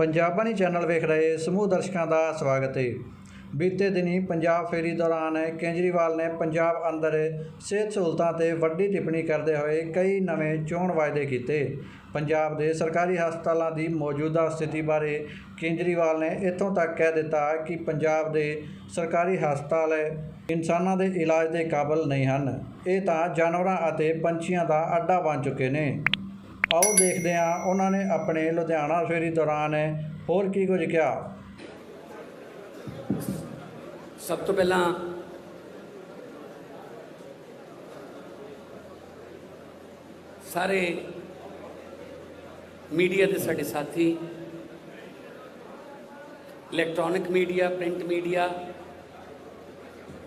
ਪੰਜਾਬਣੀ channel ਵੇਖ ਰਹੇ ਸਮੂਹ ਦਰਸ਼ਕਾਂ ਦਾ ਸਵਾਗਤ ਹੈ। ਬੀਤੇ ਦਿਨੀ ਪੰਜਾਬ ਫੇਰੀ ਦੌਰਾਨ ਕੇਜਰੀਵਾਲ ਨੇ ਪੰਜਾਬ ਅੰਦਰ ਸਿਹਤ ਸਹੂਲਤਾਂ 'ਤੇ ਵੱਡੀ ਟਿੱਪਣੀ ਕਰਦੇ ਹੋਏ ਕਈ ਨਵੇਂ ਚੋਣ ਵਾਅਦੇ ਕੀਤੇ। ਪੰਜਾਬ ਦੇ ਸਰਕਾਰੀ ਹਸਪਤਾਲਾਂ ਦੀ ਮੌਜੂਦਾ ਸਥਿਤੀ ਬਾਰੇ ਕੇਜਰੀਵਾਲ ਨੇ ਇੱਥੋਂ ਤੱਕ ਕਹਿ ਦਿੱਤਾ ਕਿ ਪੰਜਾਬ ਦੇ ਸਰਕਾਰੀ ਹਸਪਤਾਲ ਇਨਸਾਨਾਂ ਦੇ ਇਲਾਜ ਦੇ ਕਾਬਲ ਨਹੀਂ ਹਨ, ਇਹ ਤਾਂ ਜਾਨਵਰਾਂ ਅਤੇ ਪੰਛੀਆਂ ਦਾ ਅੱਡਾ ਬਣ ਚੁੱਕੇ ਨੇ। आओ देखते हैं उन्होंने अपने लुधियाना फेरी दौरान होर की कुछ किया। सब तो पहला सारे मीडिया के साडे साथी, इलैक्ट्रॉनिक मीडिया, प्रिंट मीडिया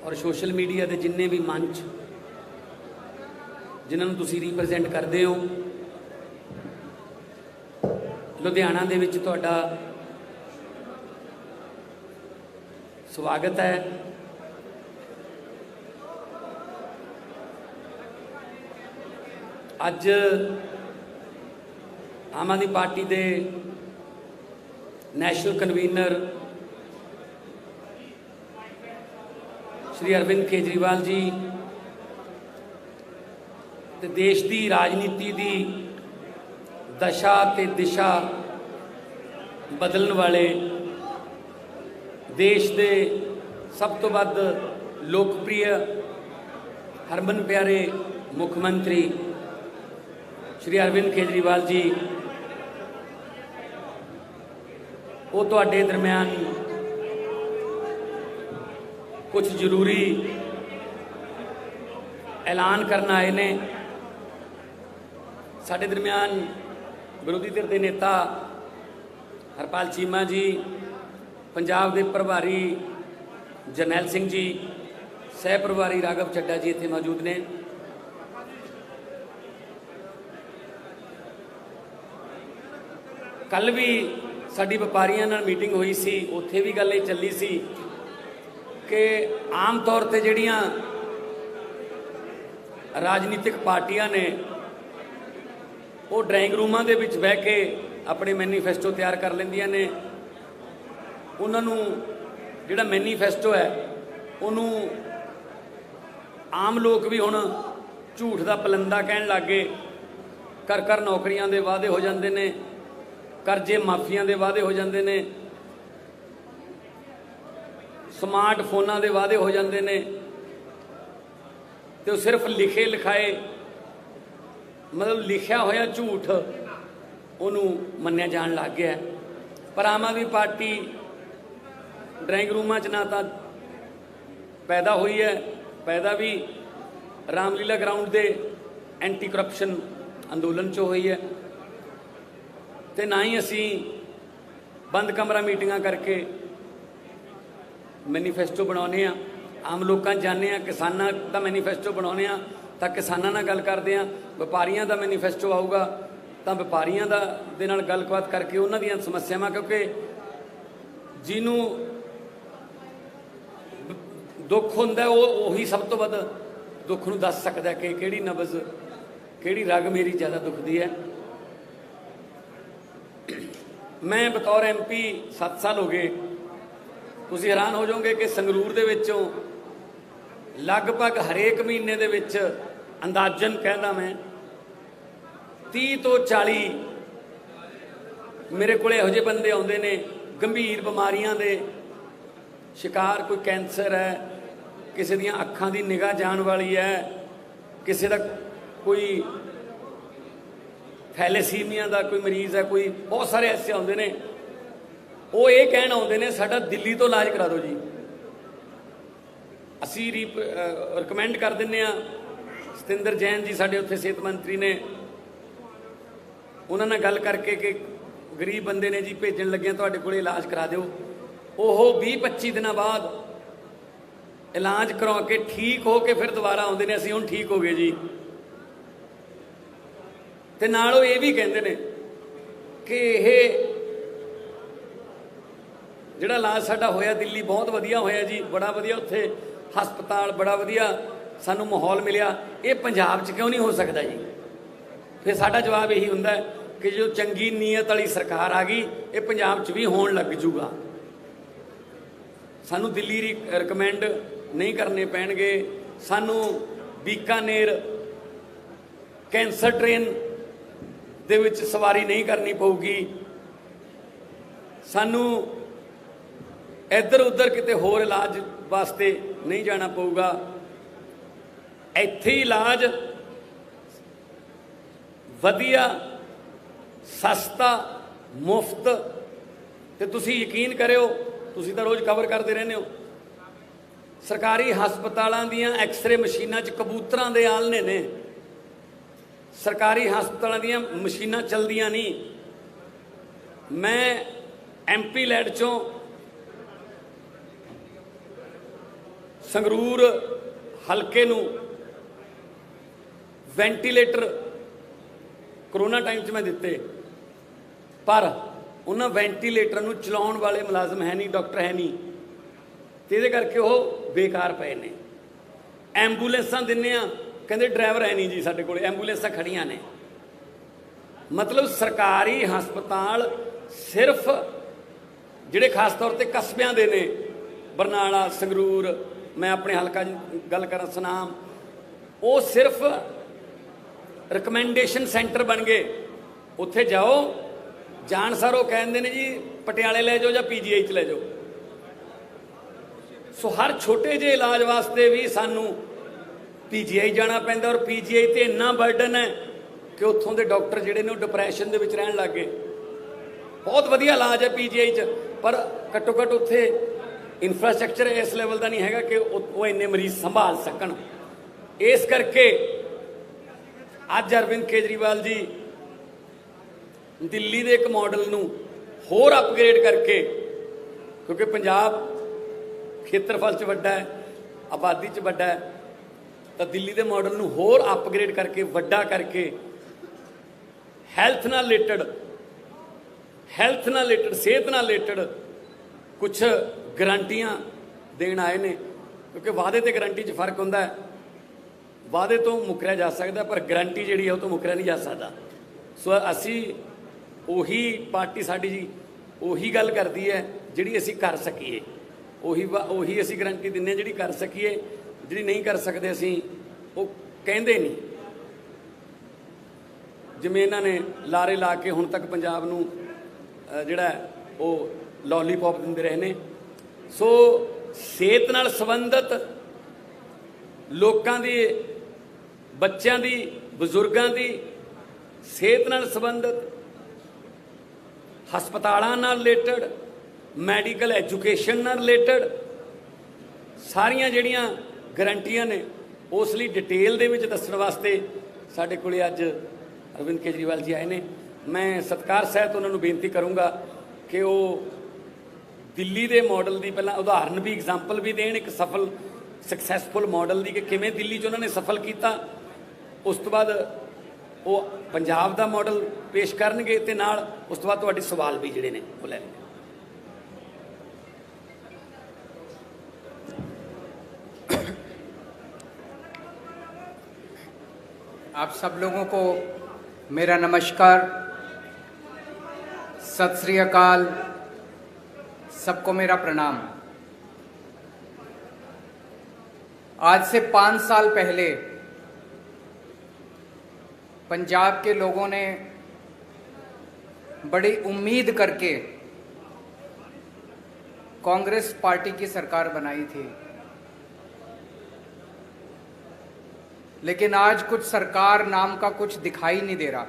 और सोशल मीडिया के जिन्ने भी मंच जिन्होंने तुसी रिप्रजेंट करते हो, लुधियाना दे विच तुहाडा स्वागत है। अज आम आदमी पार्टी के नैशनल कन्वीनर श्री अरविंद केजरीवाल जी ते देश की राजनीति की दशा ते दिशा बदलने वाले देश के सब तो वध लोकप्रिय हरमन प्यारे मुख्यमंत्री श्री अरविंद केजरीवाल जी वो तुहाडे दरम्यान कुछ जरूरी ऐलान करना आए ने। साडे दरम्यान विरोधी धिर के नेता हरपाल चीमा जी, पंजाब के प्रभारी जरनैल सिंह जी, सह प्रभारी राघव चड्डा जी इत्थे मौजूद ने। कल भी साडी व्यापारियों नाल मीटिंग हुई सी, उत्थे भी गल चली सी कि आम तौर पर जिहड़ियां राजनीतिक पार्टियां ने वो ड्राइंग रूमां दे विच बह के अपने मैनीफेस्टो तैयार कर लैंदियां ने। उन्होंने जिहड़ा मैनीफेस्टो है उन्हों आम लोग भी हुण झूठ दा पलंदा कहण लग गए। कर कर नौकरियां दे वादे हो जांदे ने, करजे माफियां दे वादे हो जांदे ने, स्मार्ट फोनां दे वादे हो जांदे ने, ते सिर्फ लिखे लिखाए मतलब लिखा होया झूठ उन्होंने मन्निया जान लग गया। पर आम आदमी पार्टी ड्राइंग रूमां च ना तो पैदा हुई है, पैदा भी रामलीला ग्राउंड के एंटी करप्शन अंदोलन चो हुई है, तो ना ही असी बंद कमरा मीटिंगां करके मैनीफेस्टो बनाने। आम लोग जाने, किसानों का मैनीफेस्टो बनाने तो किसानों नाल गल करते हैं, व्यापारियों का मैनीफेस्टो आऊगा तो व्यापारियों दे नाल गलबात करके उन्हां दीयां समस्यावां, क्योंकि जिन्हों दुख हुंदा वो उही सब तो वध दुख नूं दस सकदा कि किहड़ी नबज किहड़ी रग मेरी ज़्यादा दुखदी है। मैं बतौर MP 7 साल हो गए, तुसीं हैरान हो जाओगे कि संगरूर दे विचों लगभग हरेक महीने दे विच अंदाजन कहना मैं 30 तो 40 मेरे को इहो जिहे बंदे आउंदे ने गंभीर बीमारियां दे शिकार। कोई कैंसर है, किसी दियां अखां दी निगाह जाण वाली है, किसी दा कोई थैलेसीमिया का कोई मरीज़ है, कोई बहुत सारे ऐसे आउंदे ने। वो ये कहण आउंदे ने साडा दिल्ली तो इलाज करा दो जी। असी रिकमेंड कर दिंदे आ। सतिंदर जैन जी साडे उत्थे सेहत मंत्री ने, उन्होंने गल करके कि गरीब बंदे ने जी भेजन लगे तुहाडे कोल इलाज करा दिओ। ओह 20-25 दिन बाद इलाज करवा के ठीक हो के फिर दोबारा आउंदे ने, असीं हुण ठीक हो गए जी। ते नाल ये भी कहंदे ने कि यह जिहड़ा इलाज साडा होया दिल्ली बहुत वधिया होया जी, बड़ा वधिया उत्थे हस्पताल बड़ा वधिया सानू माहौल मिलिया, ये पंजाब च क्यों नहीं हो सकता जी। फिर साडा जवाब यही हुंदा है कि जो चंगी नीयत वाली सरकार आ गई ये पंजाब च भी होण लग जूगा। सानू दिल्ली रिकमेंड नहीं करने पैणगे, सानू बीकानेर कैंसर ट्रेन दे विच सवारी नहीं करनी पऊगी, सानू इधर उधर किते होर इलाज वास्ते नहीं जाना पऊगा। इत्थे ही इलाज वधिया सस्ता मुफ्त, ते तुसी यकीन करियो, तुसी तां रोज़ कवर करते रहने हो, सरकारी हस्पतालों दियां एक्सरे मशीनां च कबूतरां दे आलने ने, सरकारी हस्पतालों दियां मशीनां चलदियां नहीं। मैं MP लैड चों संगरूर हलके नूं वेंटीलेटर करोना टाइम च मैं दिते, पर उन्होंने वेंटीलेटर नूं चलाउण वाले मुलाजम है नहीं, डॉक्टर है नहीं, तो ये करके वो बेकार पे ने। एंबूलेंसां दिन्ने आ, कहंदे ड्राइवर है नहीं जी साडे कोल, एंबूलेंसां खड़ियां ने। मतलब सरकारी हस्पताल सिर्फ जिहड़े खास तौर पर कस्बियां दे ने, बरनाला संगरूर, मैं अपने हलका गल करा सुनाम, वो सिर्फ रिकमेंडेशन सेंटर बन गए। उत्थे जाओ, जान सारो कहते हैं जी पटियाले ले जाओ या PGI च ले जाओ। सो हर छोटे जे इलाज वास्ते भी सानू PGI जाना पैंदा, और PGI ते इन्ना बर्डन है कि उत्थों के डॉक्टर जिहड़े ने डिप्रैशन दे विच रहन लग गए। बहुत वधिया इलाज है PGI च, पर घट्टो घट्ट उत्थे इंफ्रास्ट्रक्चर इस लैवल का नहीं है कि वो इन्ने मरीज संभाल सकन। इस करके अज अरविंद केजरीवाल जी दिल्ली के एक मॉडल नूं होर अपग्रेड करके, क्योंकि पंजाब खेत्रफल च वड्डा है, आबादी च वड्डा है, तो दिल्ली के मॉडल नूं होर अपग्रेड करके वड्डा करके हैल्थ नाल रिलेटेड सेहत नाल रिलेटेड कुछ गारंटियां देण आए ने। क्योंकि वादे ते गारंटी च फर्क हुंदा है, वादे तो मुकरिया जा सकता, पर गारंटी जिहड़ी है वो तो मुकरिया नहीं जा सकता। सो असी उही पार्टी साडी जी उही गल करदी है जिहड़ी असी कर सकीए, उही असी गारंटी दिंदे जिहड़ी कर सकीए, जिहड़ी नहीं कर सकते असी वो कहंदे नहीं। जिवें इन्हां ने लारे ला के हुण तक पंजाब नूं जिहड़ा वो लॉलीपॉप दिंदे रहे ने। सो सेहत नाल संबंधित लोकां दी, बच्चों की, बजुर्गों की सेहत नाल संबंधित, हस्पतालों नाल रिलेटेड, मैडिकल एजुकेशन नाल रिलेटेड सारियां जिहड़ियां गारंटियां ने, उस लई डिटेल दे विच दस्सण वास्ते साडे कोले अज अरविंद केजरीवाल जी आए ने। मैं सत्कार सहित उन्होंने बेनती करूँगा कि वो दिल्ली के मॉडल की पहला उदाहरण भी, एग्जाम्पल भी देण, एक सफल सक्सैसफुल मॉडल की कि किवें दिल्ली च उन्होंने सफल किया। उस तो बाद वो पंजाब का मॉडल पेश करनगे, ते नाल उस तो बाद तुहाडे सवाल भी जिहड़े ने वो लै लेंगे। आप सब लोगों को मेरा नमस्कार, सत श्री अकाल, सबको मेरा प्रणाम। आज से 5 साल पहले पंजाब के लोगों ने बड़ी उम्मीद करके कांग्रेस पार्टी की सरकार बनाई थी, लेकिन आज कुछ सरकार नाम का कुछ दिखाई नहीं दे रहा।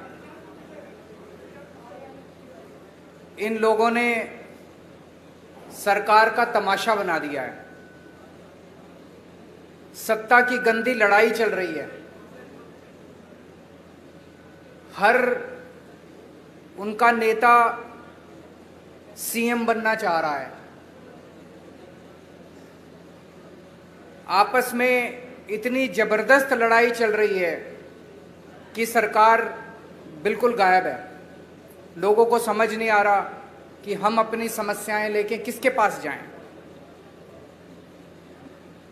इन लोगों ने सरकार का तमाशा बना दिया है। सत्ता की गंदी लड़ाई चल रही है। हर उनका नेता CM बनना चाह रहा है। आपस में इतनी जबरदस्त लड़ाई चल रही है कि सरकार बिल्कुल गायब है। लोगों को समझ नहीं आ रहा कि हम अपनी समस्याएं लेके किसके पास जाएं।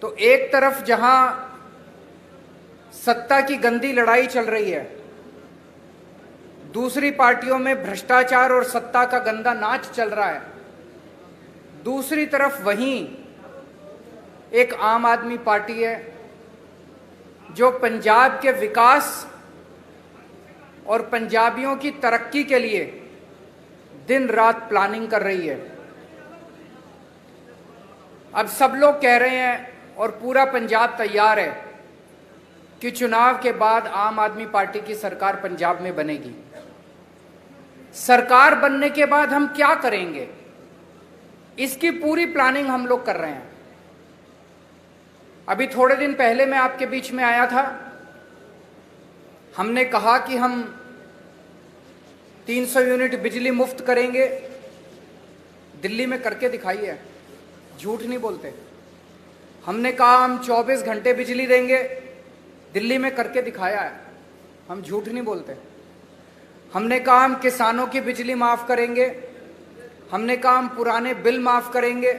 तो एक तरफ जहां सत्ता की गंदी लड़ाई चल रही है, दूसरी पार्टियों में भ्रष्टाचार और सत्ता का गंदा नाच चल रहा है, दूसरी तरफ वहीं एक आम आदमी पार्टी है जो पंजाब के विकास और पंजाबियों की तरक्की के लिए दिन रात प्लानिंग कर रही है। अब सब लोग कह रहे हैं और पूरा पंजाब तैयार है कि चुनाव के बाद आम आदमी पार्टी की सरकार पंजाब में बनेगी। सरकार बनने के बाद हम क्या करेंगे, इसकी पूरी प्लानिंग हम लोग कर रहे हैं। अभी थोड़े दिन पहले मैं आपके बीच में आया था, हमने कहा कि हम 300 यूनिट बिजली मुफ्त करेंगे। दिल्ली में करके दिखाई है, झूठ नहीं बोलते। हमने कहा हम 24 घंटे बिजली देंगे, दिल्ली में करके दिखाया है, हम झूठ नहीं बोलते। हमने कहा हम किसानों की बिजली माफ करेंगे, हमने कहा हम पुराने बिल माफ करेंगे।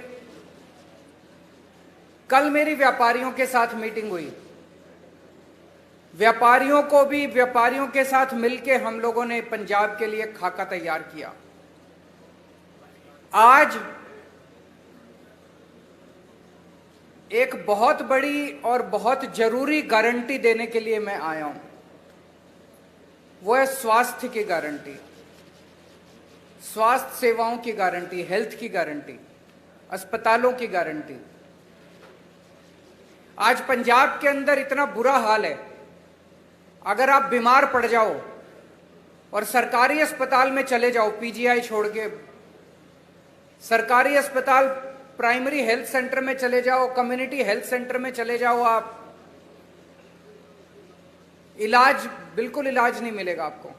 कल मेरी व्यापारियों के साथ मीटिंग हुई, व्यापारियों के साथ मिलकर हम लोगों ने पंजाब के लिए खाका तैयार किया। आज एक बहुत बड़ी और बहुत जरूरी गारंटी देने के लिए मैं आया हूं, वो है स्वास्थ्य की गारंटी, स्वास्थ्य सेवाओं की गारंटी, हेल्थ की गारंटी, अस्पतालों की गारंटी। आज पंजाब के अंदर इतना बुरा हाल है, अगर आप बीमार पड़ जाओ और सरकारी अस्पताल में चले जाओ, पीजीआई छोड़ के सरकारी अस्पताल, प्राइमरी हेल्थ सेंटर में चले जाओ, कम्युनिटी हेल्थ सेंटर में चले जाओ, आप बिल्कुल इलाज नहीं मिलेगा आपको।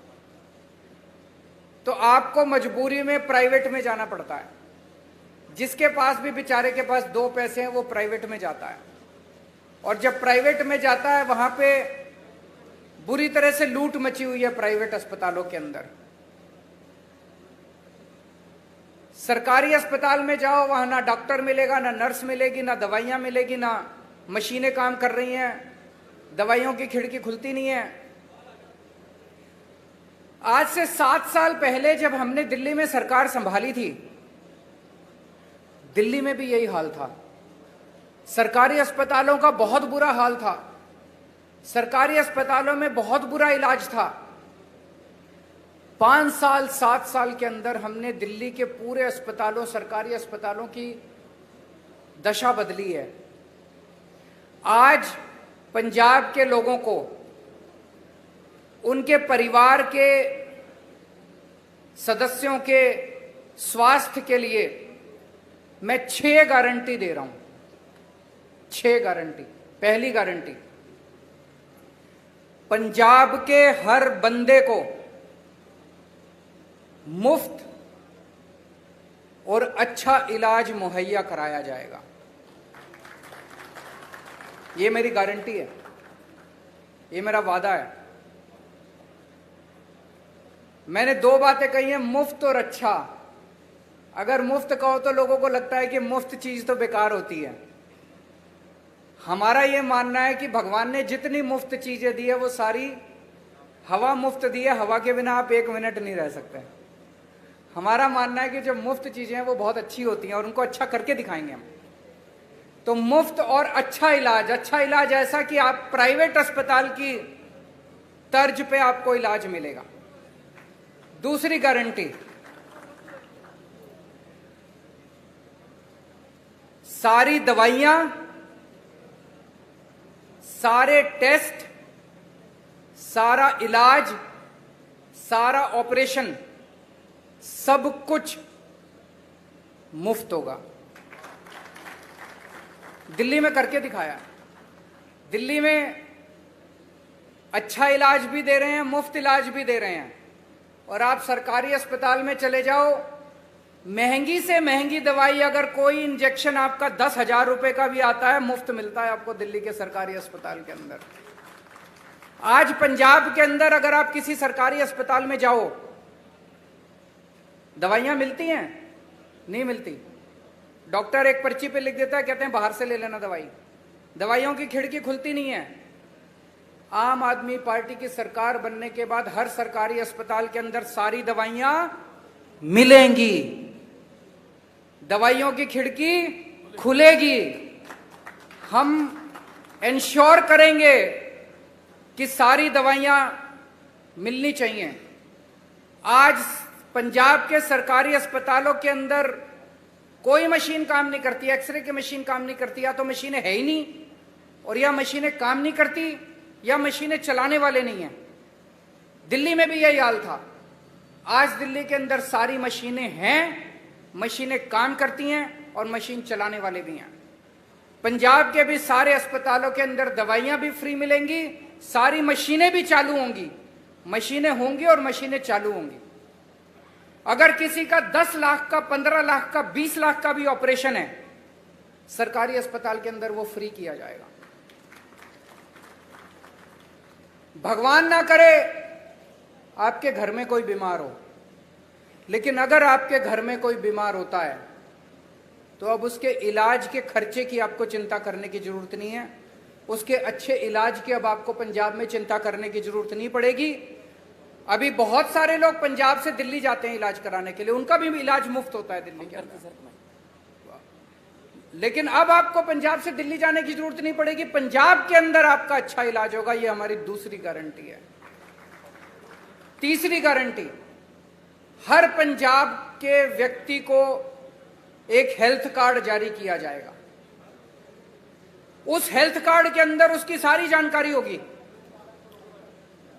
तो आपको मजबूरी में प्राइवेट में जाना पड़ता है। जिसके पास भी बेचारे के पास 2 पैसे हैं वो प्राइवेट में जाता है, और जब प्राइवेट में जाता है वहां पे बुरी तरह से लूट मची हुई है प्राइवेट अस्पतालों के अंदर। सरकारी अस्पताल में जाओ, वहां ना डॉक्टर मिलेगा, ना नर्स मिलेगी, ना दवाइयां मिलेगी, ना मशीनें काम कर रही हैं, दवाइयों की खिड़की खुलती नहीं है। आज से 7 साल पहले जब हमने दिल्ली में सरकार संभाली थी, दिल्ली में भी यही हाल था। सरकारी अस्पतालों का बहुत बुरा हाल था, सरकारी अस्पतालों में बहुत बुरा इलाज था। 5 साल 7 साल के अंदर हमने दिल्ली के पूरे अस्पतालों, सरकारी अस्पतालों की दशा बदली है। आज पंजाब के लोगों को, उनके परिवार के सदस्यों के स्वास्थ्य के लिए मैं 6 गारंटी दे रहा हूं। 6 गारंटी। पहली गारंटी, पंजाब के हर बंदे को मुफ्त और अच्छा इलाज मुहैया कराया जाएगा। ये मेरी गारंटी है, ये मेरा वादा है। मैंने 2 बातें कही हैं, मुफ्त और अच्छा। अगर मुफ्त कहो तो लोगों को लगता है कि मुफ्त चीज तो बेकार होती है। हमारा ये मानना है कि भगवान ने जितनी मुफ्त चीजें दी है वो सारी हवा मुफ्त दी है, हवा के बिना आप 1 मिनट नहीं रह सकते। हमारा मानना है कि जो मुफ्त चीजें हैं वो बहुत अच्छी होती हैं और उनको अच्छा करके दिखाएंगे हम। तो मुफ्त और अच्छा इलाज ऐसा कि आप प्राइवेट अस्पताल की तर्ज पे आपको इलाज मिलेगा। दूसरी गारंटी, सारी दवाइयां, सारे टेस्ट, सारा इलाज, सारा ऑपरेशन, सब कुछ मुफ्त होगा। दिल्ली में करके दिखाया। दिल्ली में अच्छा इलाज भी दे रहे हैं, मुफ्त इलाज भी दे रहे हैं। और आप सरकारी अस्पताल में चले जाओ, महंगी से महंगी दवाई, अगर कोई इंजेक्शन आपका 10,000 रुपए का भी आता है, मुफ्त मिलता है आपको दिल्ली के सरकारी अस्पताल के अंदर। आज पंजाब के अंदर अगर आप किसी सरकारी अस्पताल में जाओ, दवाइयां मिलती हैं? नहीं मिलती। डॉक्टर एक पर्ची पे लिख देता है, कहते हैं बाहर से ले लेना दवाई। दवाइयों की खिड़की खुलती नहीं है। आम आदमी पार्टी की सरकार बनने के बाद हर सरकारी अस्पताल के अंदर सारी दवाइयां मिलेंगी, दवाइयों की खिड़की खुलेगी। हम इंश्योर करेंगे कि सारी दवाइयां मिलनी चाहिए। आज पंजाब के सरकारी अस्पतालों के अंदर कोई मशीन काम नहीं करती, एक्सरे की मशीन काम नहीं करती, या तो मशीनें है ही नहीं, और या मशीनें काम नहीं करती, या मशीनें चलाने वाले नहीं हैं। दिल्ली में भी यही हाल था। आज दिल्ली के अंदर सारी मशीनें हैं, मशीनें काम करती हैं और मशीन चलाने वाले भी हैं। पंजाब के भी सारे अस्पतालों के अंदर दवाइयां भी फ्री मिलेंगी, सारी मशीनें भी चालू होंगी, मशीनें होंगी और मशीनें चालू होंगी। अगर किसी का 10 लाख का, 15 लाख का, 20 लाख का भी ऑपरेशन है, सरकारी अस्पताल के अंदर वो फ्री किया जाएगा। भगवान ना करे आपके घर में कोई बीमार हो, लेकिन अगर आपके घर में कोई बीमार होता है तो अब उसके इलाज के खर्चे की आपको चिंता करने की जरूरत नहीं है। उसके अच्छे इलाज की अब आपको पंजाब में चिंता करने की जरूरत नहीं पड़ेगी। अभी बहुत सारे लोग पंजाब से दिल्ली जाते हैं इलाज कराने के लिए, उनका भी इलाज मुफ्त होता है दिल्ली के अंदर। लेकिन अब आपको पंजाब से दिल्ली जाने की जरूरत नहीं पड़ेगी, पंजाब के अंदर आपका अच्छा इलाज होगा। ये हमारी दूसरी गारंटी है। तीसरी गारंटी, हर पंजाब के व्यक्ति को एक हेल्थ कार्ड जारी किया जाएगा। उस हेल्थ कार्ड के अंदर उसकी सारी जानकारी होगी,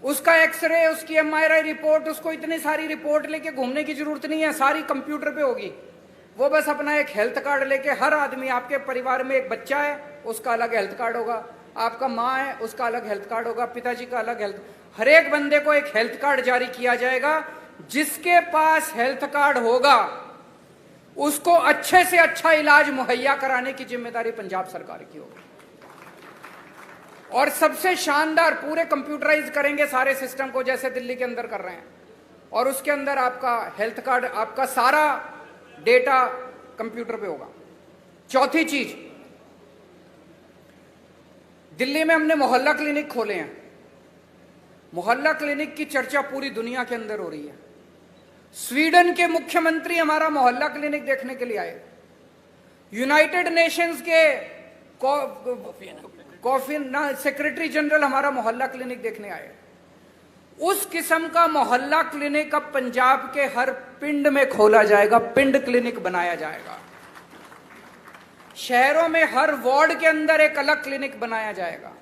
उसका एक्सरे, उसकी एमआरआई रिपोर्ट, उसको इतनी सारी रिपोर्ट लेके घूमने की जरूरत नहीं है, सारी कंप्यूटर पे होगी। वो बस अपना एक हेल्थ कार्ड लेके, हर आदमी, आपके परिवार में एक बच्चा है उसका अलग हेल्थ कार्ड होगा, आपका माँ है उसका अलग हेल्थ कार्ड होगा, पिताजी का अलग हेल्थ, हर एक बंदे को एक हेल्थ कार्ड जारी किया जाएगा। जिसके पास हेल्थ कार्ड होगा उसको अच्छे से अच्छा इलाज मुहैया कराने की जिम्मेदारी पंजाब सरकार की होगी। और सबसे शानदार, पूरे कंप्यूटराइज करेंगे सारे सिस्टम को जैसे दिल्ली के अंदर कर रहे हैं, और उसके अंदर आपका हेल्थ कार्ड, आपका सारा डेटा कंप्यूटर पे होगा। चौथी चीज, दिल्ली में हमने मोहल्ला क्लिनिक खोले हैं। मोहल्ला क्लिनिक की चर्चा पूरी दुनिया के अंदर हो रही है। स्वीडन के मुख्यमंत्री हमारा मोहल्ला क्लिनिक देखने के लिए आए, यूनाइटेड नेशंस के सेक्रेटरी जनरल हमारा मोहल्ला क्लिनिक देखने आए। उस किस्म का मोहल्ला क्लिनिक अब पंजाब के हर पिंड में खोला जाएगा, पिंड क्लिनिक बनाया जाएगा। शहरों में हर वार्ड के अंदर एक अलग क्लिनिक बनाया जाएगा।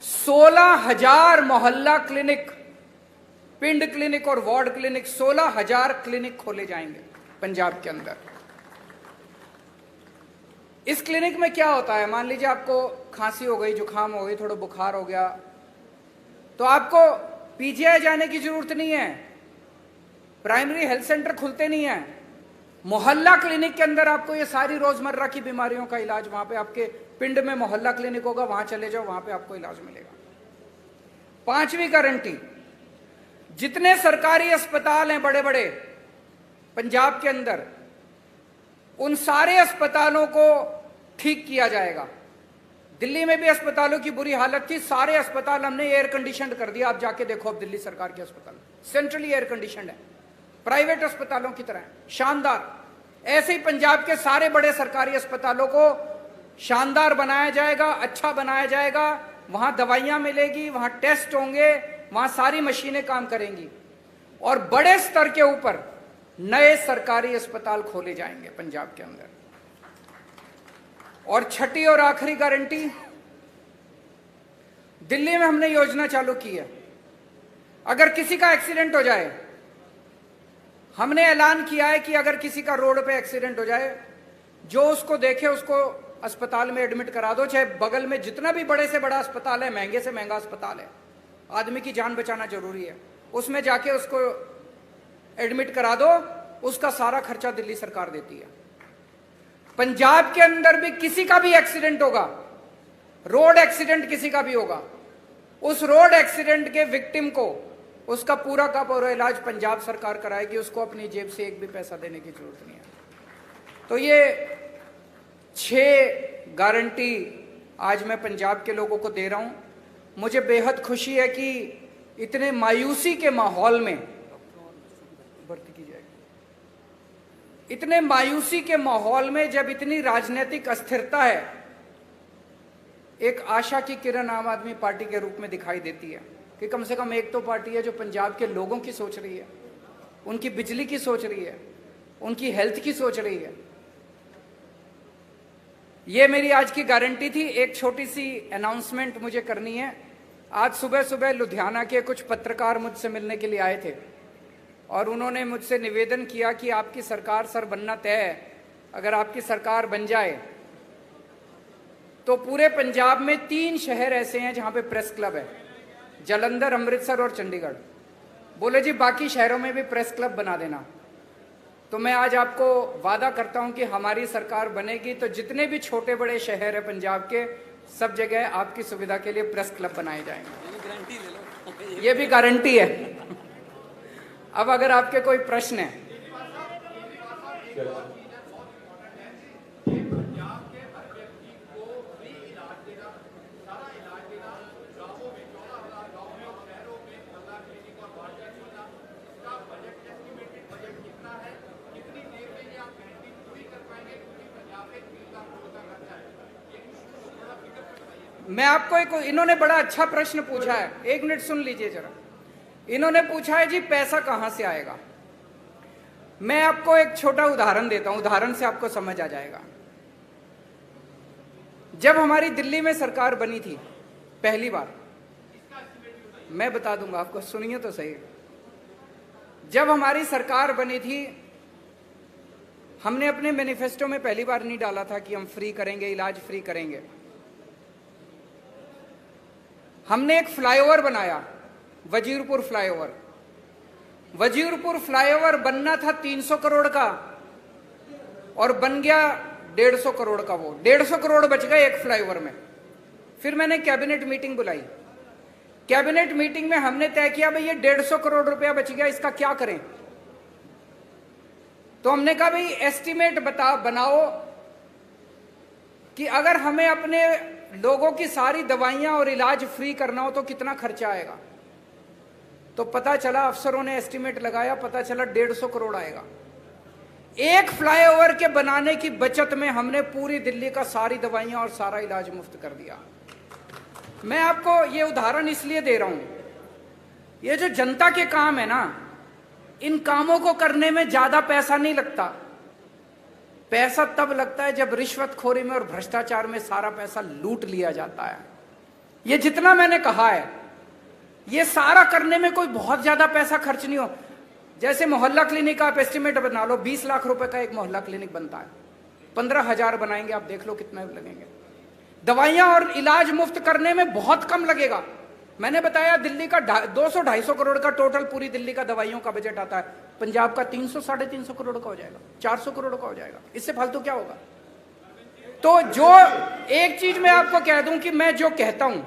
16,000 मोहल्ला क्लिनिक, पिंड क्लिनिक और वार्ड क्लिनिक, 16,000 क्लिनिक खोले जाएंगे पंजाब के अंदर। इस क्लिनिक में क्या होता है, मान लीजिए आपको खांसी हो गई, जुकाम हो गई, थोड़ा बुखार हो गया, तो आपको पीजीआई जाने की जरूरत नहीं है, प्राइमरी हेल्थ सेंटर खुलते नहीं है। मोहल्ला क्लिनिक के अंदर आपको ये सारी रोजमर्रा की बीमारियों का इलाज, वहां पे आपके पिंड में मोहल्ला क्लिनिक होगा, वहां चले जाओ, वहां पे आपको इलाज मिलेगा। पांचवी गारंटी, जितने सरकारी अस्पताल हैं बड़े बड़े पंजाब के अंदर, उन सारे अस्पतालों को ठीक किया जाएगा। दिल्ली में भी अस्पतालों की बुरी हालत थी, सारे अस्पताल हमने एयर कंडीशनड कर दिया। आप जाके देखो, अब दिल्ली सरकार के अस्पताल सेंट्रली एयर कंडीशनड है, प्राइवेट अस्पतालों की तरह शानदार। ऐसे ही पंजाब के सारे बड़े सरकारी अस्पतालों को शानदार बनाया जाएगा, अच्छा बनाया जाएगा। वहां दवाइयां मिलेगी, वहां टेस्ट होंगे, वहां सारी मशीनें काम करेंगी, और बड़े स्तर के ऊपर नए सरकारी अस्पताल खोले जाएंगे पंजाब के अंदर। और छठी और आखिरी गारंटी, दिल्ली में हमने योजना चालू की है, अगर किसी का एक्सीडेंट हो जाए, हमने ऐलान किया है कि अगर किसी का रोड पे एक्सीडेंट हो जाए, जो उसको देखे उसको अस्पताल में एडमिट करा दो, चाहे बगल में जितना भी बड़े से बड़ा अस्पताल है, महंगे से महंगा अस्पताल है, आदमी की जान बचाना जरूरी है, उसमें जाके उसको एडमिट करा दो, उसका सारा खर्चा दिल्ली सरकार देती है। पंजाब के अंदर भी किसी का भी एक्सीडेंट होगा, रोड एक्सीडेंट किसी का भी होगा, उस रोड एक्सीडेंट के विक्टिम को उसका पूरा का पूरा इलाज पंजाब सरकार कराएगी, उसको अपनी जेब से एक भी पैसा देने की जरूरत नहीं है। तो ये 6 गारंटी आज मैं पंजाब के लोगों को दे रहा हूं। मुझे बेहद खुशी है कि इतने मायूसी के माहौल में भर्ती की जाएगी, इतने मायूसी के माहौल में जब इतनी राजनीतिक अस्थिरता है, एक आशा की किरण आम आदमी पार्टी के रूप में दिखाई देती है कि कम से कम एक तो पार्टी है जो पंजाब के लोगों की सोच रही है, उनकी बिजली की सोच रही है, उनकी हेल्थ की सोच रही है। ये मेरी आज की गारंटी थी। एक छोटी सी अनाउंसमेंट मुझे करनी है। आज सुबह सुबह लुधियाना के कुछ पत्रकार मुझसे मिलने के लिए आए थे और उन्होंने मुझसे निवेदन किया कि आपकी सरकार सर बनना तय है, अगर आपकी सरकार बन जाए तो पूरे पंजाब में 3 शहर ऐसे हैं जहां पे प्रेस क्लब है, जालंधर, अमृतसर और चंडीगढ़। बोले जी बाकी शहरों में भी प्रेस क्लब बना देना। तो मैं आज आपको वादा करता हूं कि हमारी सरकार बनेगी तो जितने भी छोटे बड़े शहर है पंजाब के, सब जगह आपकी सुविधा के लिए प्रेस क्लब बनाए जाएंगे। ये भी गारंटी है। अब अगर आपके कोई प्रश्न है। मैं आपको इन्होंने बड़ा अच्छा प्रश्न पूछा है, 1 मिनट सुन लीजिए जरा। इन्होंने पूछा है जी पैसा कहां से आएगा। मैं आपको एक छोटा उदाहरण देता हूं, उदाहरण से आपको समझ आ जाएगा। जब हमारी दिल्ली में सरकार बनी थी पहली बार, मैं बता दूंगा आपको, सुनिए तो सही। जब हमारी सरकार बनी थी, हमने अपने मैनिफेस्टो में पहली बार नहीं डाला था कि हम फ्री करेंगे, इलाज फ्री करेंगे। हमने एक फ्लाईओवर बनाया, वजीरपुर फ्लाईओवर। वजीरपुर फ्लाईओवर बनना था 300 करोड़ का और बन गया 150 करोड़ का। वो 150 करोड़ बच गए एक फ्लाईओवर में। फिर मैंने कैबिनेट मीटिंग बुलाई। कैबिनेट मीटिंग में हमने तय किया भाई ये 150 करोड़ रुपया बच गया, इसका क्या करें। तो हमने कहा भाई एस्टीमेट बनाओ कि अगर हमें अपने लोगों की सारी दवाइयां और इलाज फ्री करना हो तो कितना खर्चा आएगा। तो पता चला, अफसरों ने एस्टीमेट लगाया, पता चला 150 करोड़ आएगा। एक फ्लाईओवर के बनाने की बचत में हमने पूरी दिल्ली का सारी दवाइयां और सारा इलाज मुफ्त कर दिया। मैं आपको ये उदाहरण इसलिए दे रहा हूं, ये जो जनता के काम है ना, इन कामों को करने में ज्यादा पैसा नहीं लगता। पैसा तब लगता है जब रिश्वतखोरी में और भ्रष्टाचार में सारा पैसा लूट लिया जाता है। ये जितना मैंने कहा है, ये सारा करने में कोई बहुत ज्यादा पैसा खर्च नहीं हो। जैसे मोहल्ला क्लिनिक आप एस्टिमेट बना लो, 20 लाख रुपए का एक मोहल्ला क्लिनिक बनता है, 15,000 बनाएंगे, आप देख लो कितना लगेंगे। दवाइयां और इलाज मुफ्त करने में बहुत कम लगेगा। मैंने बताया दिल्ली का 200-250 करोड़ का टोटल पूरी दिल्ली का दवाइयों का बजट आता है, पंजाब का 300-350 करोड़ का हो जाएगा, 400 करोड़ का हो जाएगा। इससे फालतू क्या होगा। तो जो एक चीज मैं आपको कह दूं कि मैं जो कहता हूं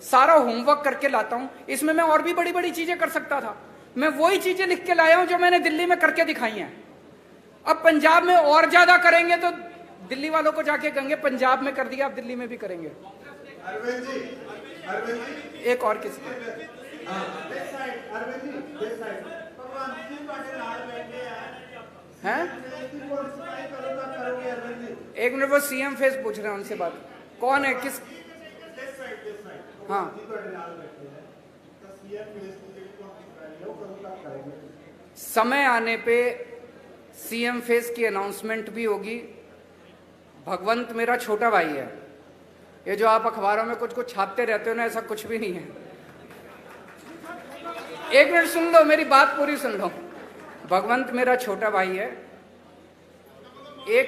सारा होमवर्क करके लाता हूं, इसमें मैं और भी बड़ी बड़ी चीजें कर सकता था। मैं वही चीजें लिख के लाया हूं जो मैंने दिल्ली में करके दिखाई हैं। अब पंजाब में और ज्यादा करेंगे तो दिल्ली वालों को जाके कहेंगे पंजाब में कर दिया, आप दिल्ली में भी करेंगे। एक और किसी हैं? एक मिनट, वो सीएम फेस पूछ रहे हैं, उनसे बात। कौन है, किस? हाँ, समय आने पे सीएम फेस की अनाउंसमेंट भी होगी। भगवंत मेरा छोटा भाई है। ये जो आप अखबारों में कुछ कुछ छापते रहते हो ना, ऐसा कुछ भी नहीं है। एक मिनट सुन लो, मेरी बात पूरी सुन लो। भगवंत मेरा छोटा भाई है। एक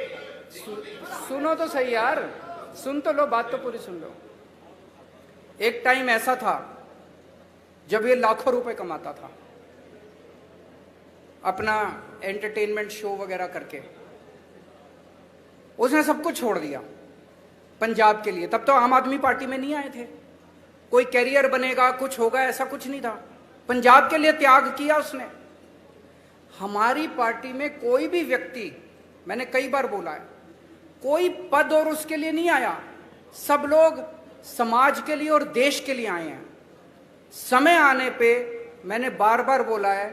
सुनो तो सही यार, सुन तो लो, बात तो पूरी सुन लो। एक टाइम ऐसा था जब ये लाखों रुपए कमाता था अपना एंटरटेनमेंट शो वगैरह करके। उसने सब कुछ छोड़ दिया पंजाब के लिए। तब तो आम आदमी पार्टी में नहीं आए थे। कोई कैरियर बनेगा, कुछ होगा, ऐसा कुछ नहीं था। पंजाब के लिए त्याग किया उसने। हमारी पार्टी में कोई भी व्यक्ति, मैंने कई बार बोला है, कोई पद और उसके लिए नहीं आया। सब लोग समाज के लिए और देश के लिए आए हैं। समय आने पे मैंने बार बार बोला है,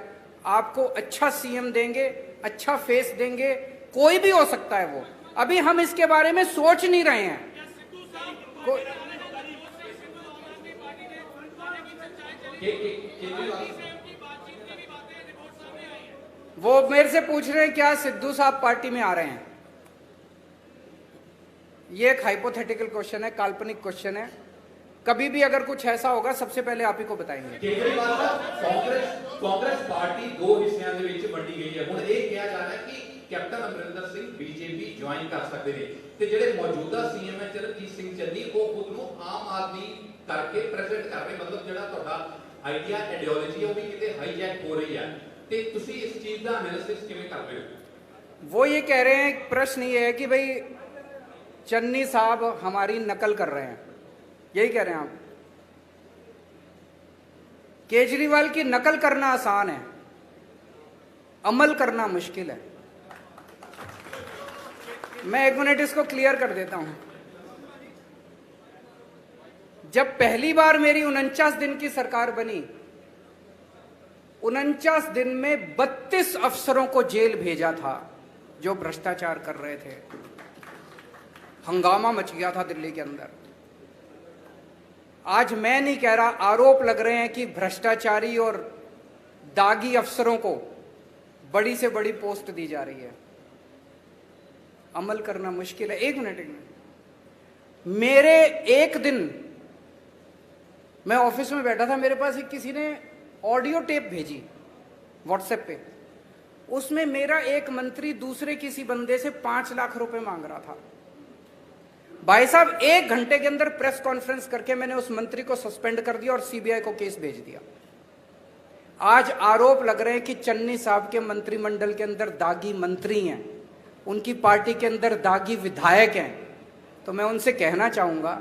आपको अच्छा सीएम देंगे, अच्छा फेस देंगे, कोई भी हो सकता है वो। अभी हम इसके बारे में सोच नहीं रहे हैं। वो मेरे से पूछ रहे हैं क्या सिद्धू साहब पार्टी में आ रहे हैं। ये एक हाइपोथेटिकल क्वेश्चन है, काल्पनिक क्वेश्चन है। कभी भी अगर कुछ ऐसा होगा सबसे पहले आप ही को बताएंगे। केजरीवाल साहब, कांग्रेस पार्टी दो हिस्सों ਦੇ ਵਿੱਚ ਵੰਡੀ ਗਈ ਹੈ। ਹੁਣ ਇਹ ਕਿਹਾ ਜਾ ਰਿਹਾ ਹੈ ਕਿ captain Amarinder Singh BJP join ਕਰ ਸਕਦੇ ਨੇ ਤੇ ਜਿਹੜੇ ਮੌਜੂਦਾ ਸੀਐਮ ਹੈ ਚਰਨਜੀਤ ਸਿੰਘ ਚੰਨੀ ਉਹ ਖੁਦ ਨੂੰ ਆਮ ਆਦਮੀ ਕਰਕੇ ਪ੍ਰੈਜ਼ੈਂਟ ਕਰ ਰਹੇ। ਮਤਲਬ ਜਿਹੜਾ ਤੁਹਾਡਾ ਆਈਡੀਆ ਆਈਡੀਓਲੋਜੀ ਹੈ ਉਹ ਵੀ ਕਿਤੇ ਹਾਈਜੈਕ ਹੋ ਰਹੀ ਹੈ ਤੇ ਤੁਸੀਂ ਇਸ ਚੀਜ਼ ਦਾ ਐਨਾਲਿਸਿਸ ਕਿਵੇਂ ਕਰ ਰਹੇ ਹੋ? वो ये कह रहे हैं, प्रश्न ये है कि भाई चन्नी साहब हमारी नकल कर रहे हैं, यही कह रहे हैं आप? केजरीवाल की नकल करना आसान है, अमल करना मुश्किल है। मैं 1 मिनट इसको क्लियर कर देता हूं। जब पहली बार मेरी 49 दिन की सरकार बनी, 49 दिन में 32 अफसरों को जेल भेजा था जो भ्रष्टाचार कर रहे थे। हंगामा मच गया था दिल्ली के अंदर। आज मैं नहीं कह रहा, आरोप लग रहे हैं कि भ्रष्टाचारी और दागी अफसरों को बड़ी से बड़ी पोस्ट दी जा रही है। अमल करना मुश्किल है। एक मिनट मेरे एक दिन मैं ऑफिस में बैठा था, मेरे पास एक किसी ने ऑडियो टेप भेजी व्हाट्सएप पे। उसमें मेरा एक मंत्री दूसरे किसी बंदे से 5 लाख रुपए मांग रहा था। भाई साहब 1 घंटे के अंदर प्रेस कॉन्फ्रेंस करके मैंने उस मंत्री को सस्पेंड कर दिया और सीबीआई को केस भेज दिया। आज आरोप लग रहे हैं कि चन्नी साहब के मंत्रिमंडल के अंदर दागी मंत्री हैं, उनकी पार्टी के अंदर दागी विधायक हैं। तो मैं उनसे कहना चाहूंगा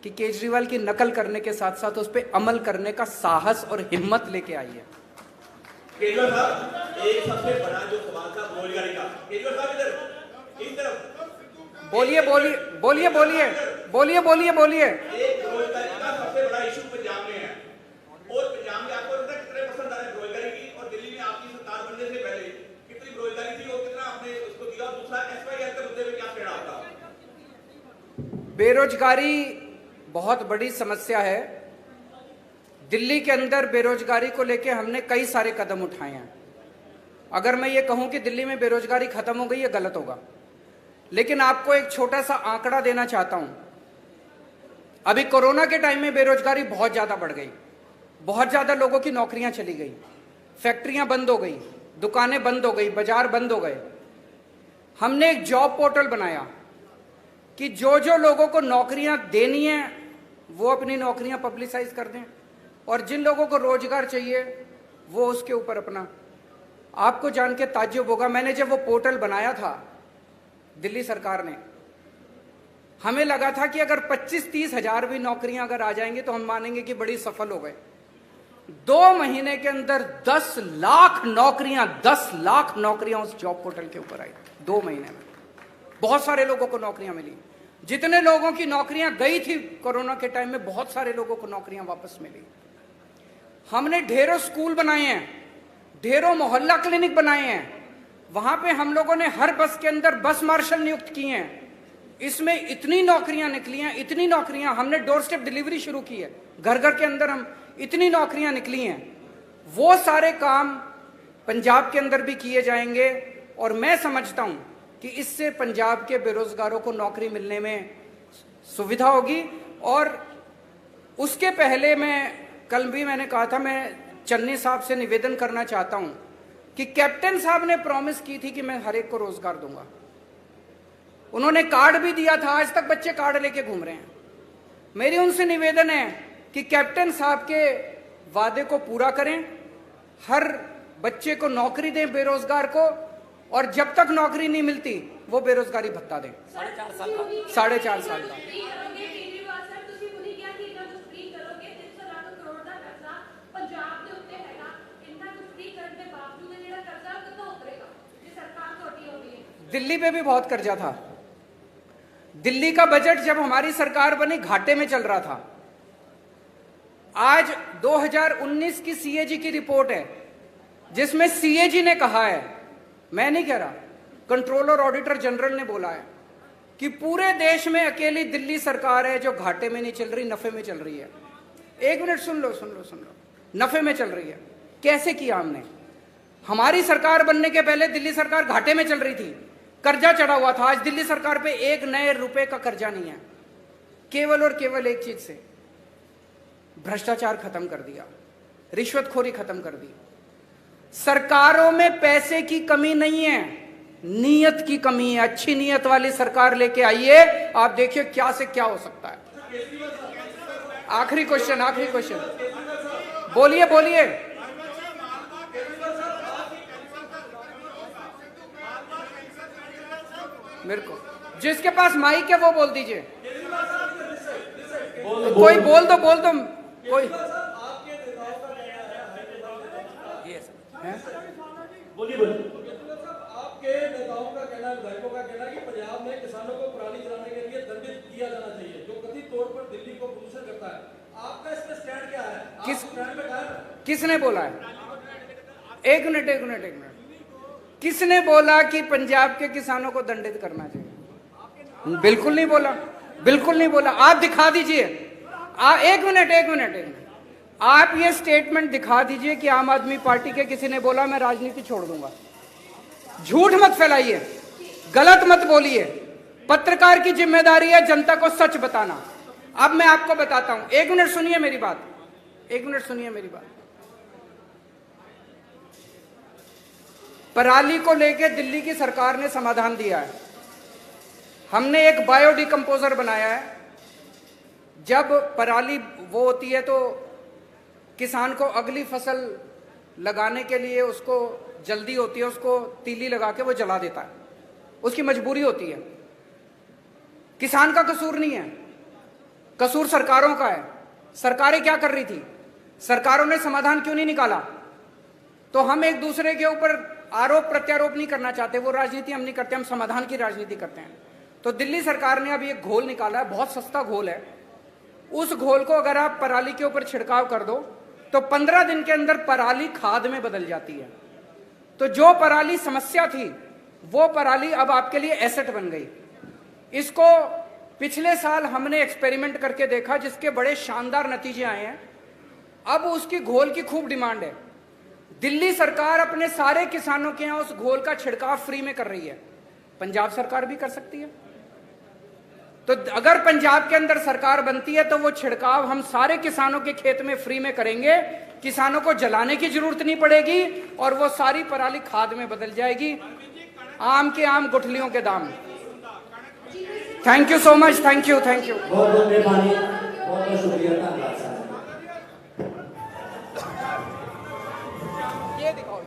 कि केजरीवाल की नकल करने के साथ साथ उस पर अमल करने का साहस और हिम्मत लेके आइए। केजरीवाल साहब, एक सबसे बड़ा जो सवाल था बेरोजगारी का, केजरीवाल साहब इधर बोलिए बोलिए बोलिए बोलिए बोलिए बोलिए बोलिए। एक बेरोजगारी का सबसे बड़ा इशू पंजाब में है और पंजाब में आपको पता है कितने परसेंट आ रहे बेरोजगारी की, और दिल्ली में आपकी सरकार बनने से पहले कितनी बेरोजगारी थी और कितना आपने उसको दिया? दूसरा एसवाईआर के मुद्दे में क्या कहना आपका? बेरोजगारी बहुत बड़ी समस्या है। दिल्ली के अंदर बेरोजगारी को लेकर हमने कई सारे कदम उठाए हैं। अगर मैं ये कहूं कि दिल्ली में बेरोजगारी खत्म हो गई, ये गलत होगा। लेकिन आपको एक छोटा सा आंकड़ा देना चाहता हूं। अभी कोरोना के टाइम में बेरोजगारी बहुत ज्यादा बढ़ गई, बहुत ज्यादा लोगों की नौकरियां चली गई, फैक्ट्रियां बंद हो गई, दुकानें बंद हो गई, बाजार बंद हो गए। हमने एक जॉब पोर्टल बनाया कि जो जो लोगों को नौकरियां देनी है वो अपनी नौकरियां पब्लिसाइज कर दें, और जिन लोगों को रोजगार चाहिए वो उसके ऊपर अपना। आपको जान के ताज्जुब होगा, मैंने जब वो पोर्टल बनाया था दिल्ली सरकार ने, हमें लगा था कि अगर 25-30 हजार भी नौकरियां अगर आ जाएंगी तो हम मानेंगे कि बड़ी सफल हो गए। 2 महीने के अंदर 10 लाख नौकरियां उस जॉब पोर्टल के ऊपर आई। 2 महीने में बहुत सारे लोगों को नौकरियां मिली। जितने लोगों की नौकरियां गई थी कोरोना के टाइम में, बहुत सारे लोगों को नौकरियां वापस मिली। हमने ढेरों स्कूल बनाए हैं, ढेरों मोहल्ला क्लिनिक बनाए हैं। वहां पे हम लोगों ने हर बस के अंदर बस मार्शल नियुक्त किए हैं। इसमें इतनी नौकरियां निकली हैं, इतनी नौकरियां। हमने डोर स्टेप डिलीवरी शुरू की है, घर घर के अंदर हम इतनी नौकरियां निकली हैं। वो सारे काम पंजाब के अंदर भी किए जाएंगे और मैं समझता हूं कि इससे पंजाब के बेरोजगारों को नौकरी मिलने में सुविधा होगी। और उसके पहले कल भी मैंने कहा था, मैं चन्नी साहब से निवेदन करना चाहता हूं कि कैप्टन साहब ने प्रॉमिस की थी कि मैं हर एक को रोजगार दूंगा। उन्होंने कार्ड भी दिया था, आज तक बच्चे कार्ड लेके घूम रहे हैं। मेरी उनसे निवेदन है कि कैप्टन साहब के वादे को पूरा करें, हर बच्चे को नौकरी दें बेरोजगार को, और जब तक नौकरी नहीं मिलती वो बेरोजगारी भत्ता दें 4.5 साल का। 4.5 साल का। दिल्ली पे भी बहुत कर्जा था, दिल्ली का बजट जब हमारी सरकार बनी घाटे में चल रहा था। आज 2019 की सीएजी की रिपोर्ट है जिसमें सीएजी ने कहा है, मैं नहीं कह रहा, कंट्रोलर ऑडिटर जनरल ने बोला है कि पूरे देश में अकेली दिल्ली सरकार है जो घाटे में नहीं चल रही, नफे में चल रही है। एक मिनट सुन लो, नफे में चल रही है। कैसे किया हमने? हमारी सरकार बनने के पहले दिल्ली सरकार घाटे में चल रही थी, कर्जा चढ़ा हुआ था। आज दिल्ली सरकार पे एक नए रुपए का कर्जा नहीं है। केवल और केवल एक चीज से, भ्रष्टाचार खत्म कर दिया, रिश्वतखोरी खत्म कर दी। सरकारों में पैसे की कमी नहीं है, नीयत की कमी है। अच्छी नीयत वाली सरकार लेके आइए, आप देखिए क्या से क्या हो सकता है। आखिरी क्वेश्चन, बोलिए। मेरे को जिसके पास माइक है वो बोल दीजिए। कोई बोल दो कोई। बोलिए। आपके नेताओं का कहना है, विधायकों का कहना है कि पंजाब में किसानों को पराली जलाने के लिए दंडित किया जाना चाहिए, जो कथित तौर पर दिल्ली को प्रदूषण करता है। आपका इसमें स्टैंड क्या है? किसने बोला है? एक मिनट। किसने बोला कि पंजाब के किसानों को दंडित करना चाहिए? बिल्कुल नहीं बोला। आप दिखा दीजिए। एक मिनट। आप ये स्टेटमेंट दिखा दीजिए कि आम आदमी पार्टी के किसी ने बोला मैं राजनीति छोड़ दूंगा। झूठ मत फैलाइए, गलत मत बोलिए। पत्रकार की जिम्मेदारी है जनता को सच बताना। अब मैं आपको बताता हूं, एक मिनट सुनिए मेरी बात। पराली को लेके दिल्ली की सरकार ने समाधान दिया है। हमने एक बायोडिकम्पोजर बनाया है। जब पराली वो होती है तो किसान को अगली फसल लगाने के लिए उसको जल्दी होती है, उसको तीली लगा के वो जला देता है, उसकी मजबूरी होती है। किसान का कसूर नहीं है, कसूर सरकारों का है। सरकारें क्या कर रही थी? सरकारों ने समाधान क्यों नहीं निकाला? तो हम एक दूसरे के ऊपर आरोप प्रत्यारोप नहीं करना चाहते, वो राजनीति हम नहीं करते, हम समाधान की राजनीति करते हैं। तो दिल्ली सरकार ने अभी एक घोल निकाला है, बहुत सस्ता घोल है। उस घोल को अगर आप पराली के ऊपर छिड़काव कर दो तो 15 दिन के अंदर पराली खाद में बदल जाती है। तो जो पराली समस्या थी वो पराली अब आपके लिए एसेट बन गई। इसको पिछले साल हमने एक्सपेरिमेंट करके देखा जिसके बड़े शानदार नतीजे आए हैं। अब उसकी घोल की खूब डिमांड है। दिल्ली सरकार अपने सारे किसानों के यहां उस घोल का छिड़काव फ्री में कर रही है। पंजाब सरकार भी कर सकती है। तो अगर पंजाब के अंदर सरकार बनती है तो वो छिड़काव हम सारे किसानों के खेत में फ्री में करेंगे। किसानों को जलाने की जरूरत नहीं पड़ेगी और वो सारी पराली खाद में बदल जाएगी। आम के आम गुठलियों के दाम। Thank you so much. Thank you. बहुत मेहरबानी, बहुत शुक्रिया, धन्यवाद सर। ये दिखाओ।